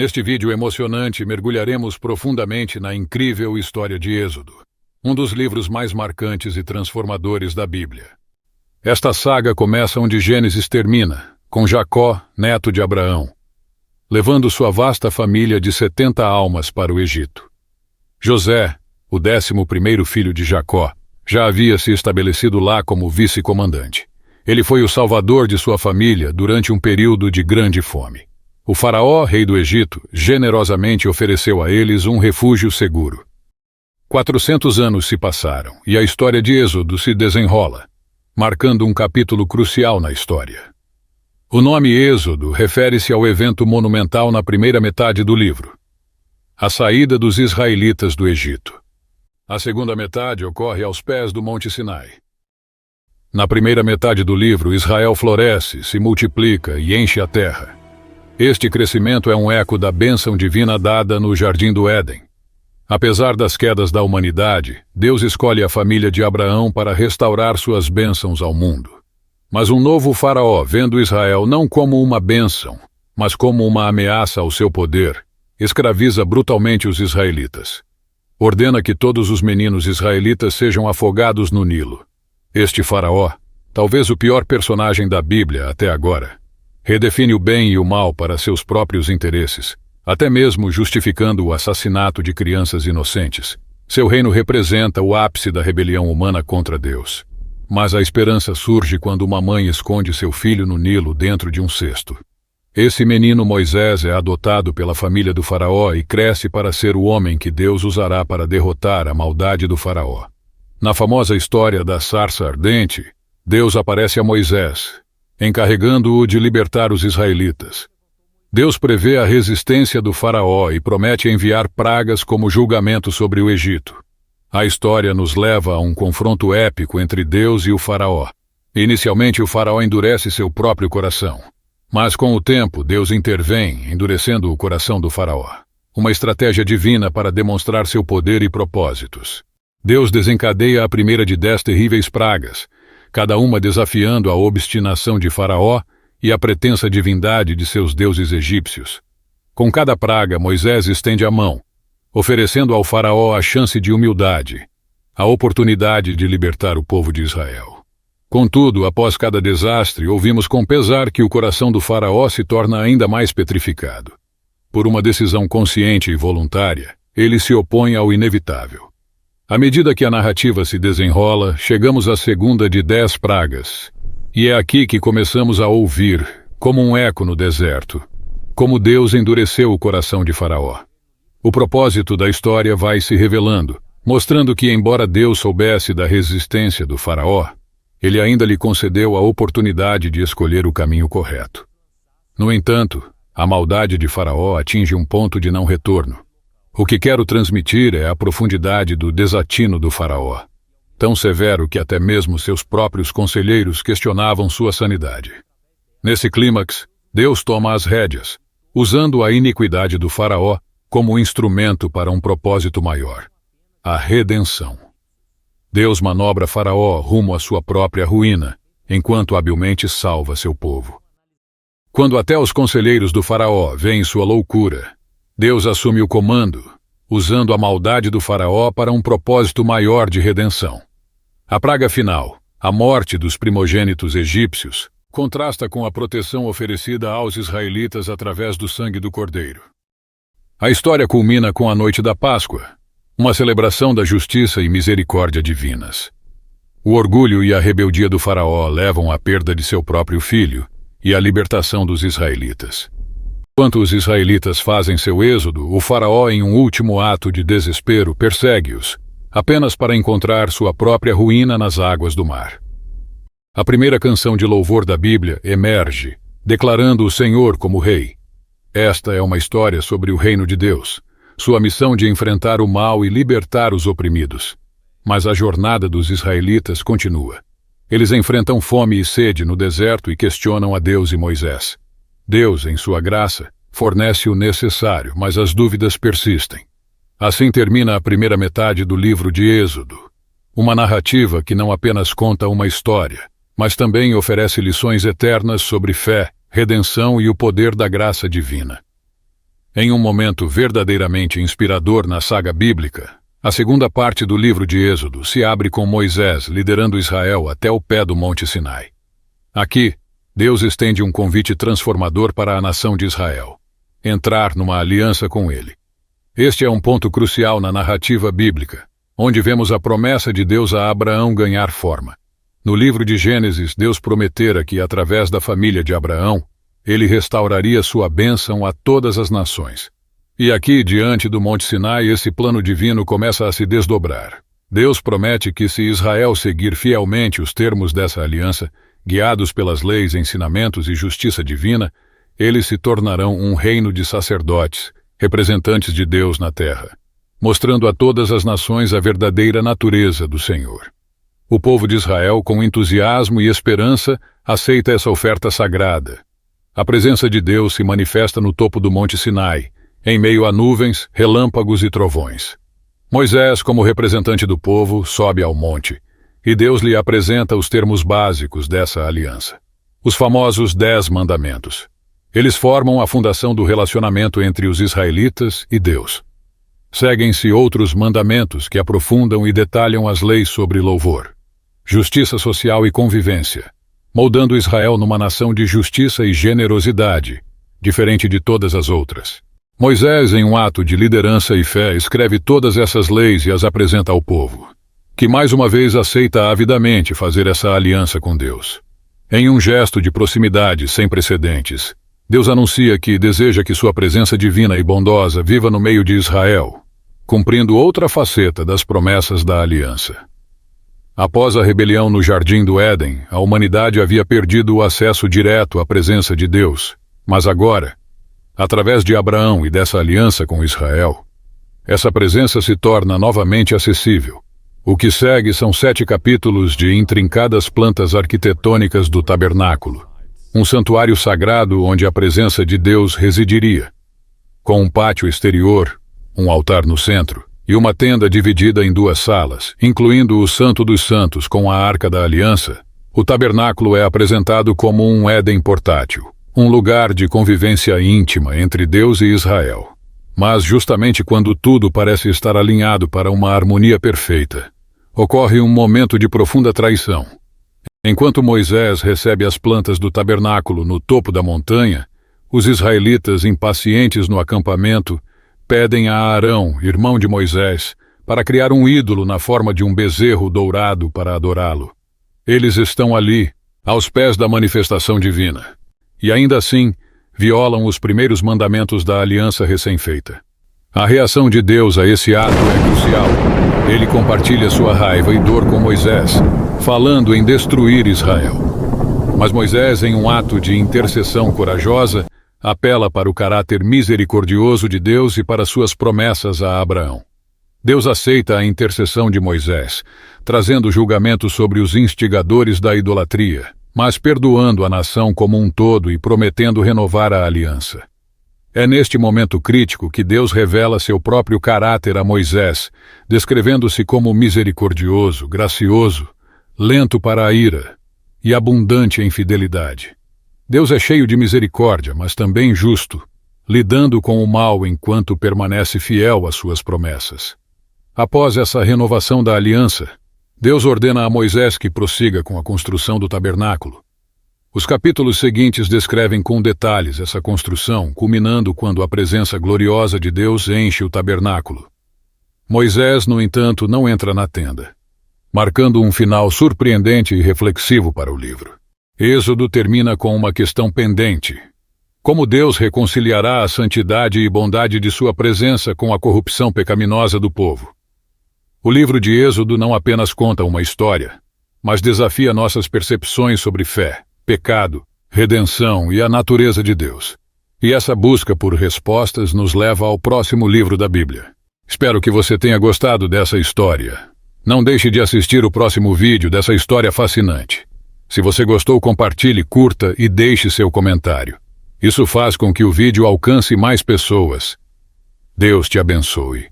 Neste vídeo emocionante, mergulharemos profundamente na incrível história de Êxodo, um dos livros mais marcantes e transformadores da Bíblia. Esta saga começa onde Gênesis termina, com Jacó, neto de Abraão, levando sua vasta família de 70 almas para o Egito. José, o 11º filho de Jacó, já havia se estabelecido lá como vice-comandante. Ele foi o salvador de sua família durante um período de grande fome. O faraó, rei do Egito, generosamente ofereceu a eles um refúgio seguro. 400 anos se passaram e a história de Êxodo se desenrola, marcando um capítulo crucial na história. O nome Êxodo refere-se ao evento monumental na primeira metade do livro, a saída dos israelitas do Egito. A segunda metade ocorre aos pés do Monte Sinai. Na primeira metade do livro, Israel floresce, se multiplica e enche a terra. Este crescimento é um eco da bênção divina dada no Jardim do Éden. Apesar das quedas da humanidade, Deus escolhe a família de Abraão para restaurar suas bênçãos ao mundo. Mas um novo faraó, vendo Israel não como uma bênção, mas como uma ameaça ao seu poder, escraviza brutalmente os israelitas. Ordena que todos os meninos israelitas sejam afogados no Nilo. Este faraó, talvez o pior personagem da Bíblia até agora, redefine o bem e o mal para seus próprios interesses, até mesmo justificando o assassinato de crianças inocentes. Seu reino representa o ápice da rebelião humana contra Deus. Mas a esperança surge quando uma mãe esconde seu filho no Nilo dentro de um cesto. Esse menino Moisés é adotado pela família do faraó e cresce para ser o homem que Deus usará para derrotar a maldade do faraó. Na famosa história da sarça ardente, Deus aparece a Moisés, encarregando-o de libertar os israelitas. Deus prevê a resistência do faraó e promete enviar pragas como julgamento sobre o Egito. A história nos leva a um confronto épico entre Deus e o faraó. Inicialmente, o faraó endurece seu próprio coração. Mas com o tempo, Deus intervém, endurecendo o coração do faraó. Uma estratégia divina para demonstrar seu poder e propósitos. Deus desencadeia a primeira de 10 terríveis pragas, cada uma desafiando a obstinação de Faraó e a pretensa divindade de seus deuses egípcios. Com cada praga, Moisés estende a mão, oferecendo ao Faraó a chance de humildade, a oportunidade de libertar o povo de Israel. Contudo, após cada desastre, ouvimos com pesar que o coração do Faraó se torna ainda mais petrificado. Por uma decisão consciente e voluntária, ele se opõe ao inevitável. À medida que a narrativa se desenrola, chegamos à segunda de 10 pragas. E é aqui que começamos a ouvir, como um eco no deserto, como Deus endureceu o coração de Faraó. O propósito da história vai se revelando, mostrando que, embora Deus soubesse da resistência do Faraó, ele ainda lhe concedeu a oportunidade de escolher o caminho correto. No entanto, a maldade de Faraó atinge um ponto de não retorno. O que quero transmitir é a profundidade do desatino do faraó, tão severo que até mesmo seus próprios conselheiros questionavam sua sanidade. Nesse clímax, Deus toma as rédeas, usando a iniquidade do faraó como instrumento para um propósito maior, a redenção. Deus manobra Faraó rumo à sua própria ruína, enquanto habilmente salva seu povo. Quando até os conselheiros do faraó veem sua loucura, Deus assume o comando, usando a maldade do faraó para um propósito maior de redenção. A praga final, a morte dos primogênitos egípcios, contrasta com a proteção oferecida aos israelitas através do sangue do cordeiro. A história culmina com a noite da Páscoa, uma celebração da justiça e misericórdia divinas. O orgulho e a rebeldia do faraó levam à perda de seu próprio filho e à libertação dos israelitas. Enquanto os israelitas fazem seu êxodo, o faraó, em um último ato de desespero, persegue-os, apenas para encontrar sua própria ruína nas águas do mar. A primeira canção de louvor da Bíblia emerge, declarando o Senhor como Rei. Esta é uma história sobre o reino de Deus, sua missão de enfrentar o mal e libertar os oprimidos. Mas a jornada dos israelitas continua. Eles enfrentam fome e sede no deserto e questionam a Deus e Moisés. Deus, em sua graça, fornece o necessário, mas as dúvidas persistem. Assim termina a primeira metade do livro de Êxodo, uma narrativa que não apenas conta uma história, mas também oferece lições eternas sobre fé, redenção e o poder da graça divina. Em um momento verdadeiramente inspirador na saga bíblica, a segunda parte do livro de Êxodo se abre com Moisés liderando Israel até o pé do Monte Sinai. Aqui, Deus estende um convite transformador para a nação de Israel: entrar numa aliança com ele. Este é um ponto crucial na narrativa bíblica, onde vemos a promessa de Deus a Abraão ganhar forma. No livro de Gênesis, Deus prometera que, através da família de Abraão, ele restauraria sua bênção a todas as nações. E aqui, diante do Monte Sinai, esse plano divino começa a se desdobrar. Deus promete que, se Israel seguir fielmente os termos dessa aliança, guiados pelas leis, ensinamentos e justiça divina, eles se tornarão um reino de sacerdotes, representantes de Deus na terra, mostrando a todas as nações a verdadeira natureza do Senhor. O povo de Israel, com entusiasmo e esperança, aceita essa oferta sagrada. A presença de Deus se manifesta no topo do Monte Sinai, em meio a nuvens, relâmpagos e trovões. Moisés, como representante do povo, sobe ao monte, e Deus lhe apresenta os termos básicos dessa aliança. Os famosos 10 mandamentos. Eles formam a fundação do relacionamento entre os israelitas e Deus. Seguem-se outros mandamentos que aprofundam e detalham as leis sobre louvor, justiça social e convivência, moldando Israel numa nação de justiça e generosidade, diferente de todas as outras. Moisés, em um ato de liderança e fé, escreve todas essas leis e as apresenta ao povo, que mais uma vez aceita avidamente fazer essa aliança com Deus. Em um gesto de proximidade sem precedentes, Deus anuncia que deseja que sua presença divina e bondosa viva no meio de Israel, cumprindo outra faceta das promessas da aliança. Após a rebelião no Jardim do Éden, a humanidade havia perdido o acesso direto à presença de Deus, mas agora, através de Abraão e dessa aliança com Israel, essa presença se torna novamente acessível. O que segue são 7 capítulos de intrincadas plantas arquitetônicas do tabernáculo, um santuário sagrado onde a presença de Deus residiria, com um pátio exterior, um altar no centro, e uma tenda dividida em 2 salas, incluindo o Santo dos Santos com a Arca da Aliança. O tabernáculo é apresentado como um Éden portátil, um lugar de convivência íntima entre Deus e Israel. Mas justamente quando tudo parece estar alinhado para uma harmonia perfeita, ocorre um momento de profunda traição. Enquanto Moisés recebe as plantas do tabernáculo no topo da montanha, os israelitas, impacientes no acampamento, pedem a Arão, irmão de Moisés, para criar um ídolo na forma de um bezerro dourado para adorá-lo. Eles estão ali, aos pés da manifestação divina, e ainda assim violam os primeiros mandamentos da aliança recém-feita. A reação de Deus a esse ato é crucial. Ele compartilha sua raiva e dor com Moisés, falando em destruir Israel. Mas Moisés, em um ato de intercessão corajosa, apela para o caráter misericordioso de Deus e para suas promessas a Abraão. Deus aceita a intercessão de Moisés, trazendo julgamento sobre os instigadores da idolatria, mas perdoando a nação como um todo e prometendo renovar a aliança. É neste momento crítico que Deus revela seu próprio caráter a Moisés, descrevendo-se como misericordioso, gracioso, lento para a ira e abundante em fidelidade. Deus é cheio de misericórdia, mas também justo, lidando com o mal enquanto permanece fiel às suas promessas. Após essa renovação da aliança, Deus ordena a Moisés que prossiga com a construção do tabernáculo. Os capítulos seguintes descrevem com detalhes essa construção, culminando quando a presença gloriosa de Deus enche o tabernáculo. Moisés, no entanto, não entra na tenda, marcando um final surpreendente e reflexivo para o livro. Êxodo termina com uma questão pendente: como Deus reconciliará a santidade e bondade de sua presença com a corrupção pecaminosa do povo? O livro de Êxodo não apenas conta uma história, mas desafia nossas percepções sobre fé, pecado, redenção e a natureza de Deus. E essa busca por respostas nos leva ao próximo livro da Bíblia. Espero que você tenha gostado dessa história. Não deixe de assistir o próximo vídeo dessa história fascinante. Se você gostou, compartilhe, curta e deixe seu comentário. Isso faz com que o vídeo alcance mais pessoas. Deus te abençoe.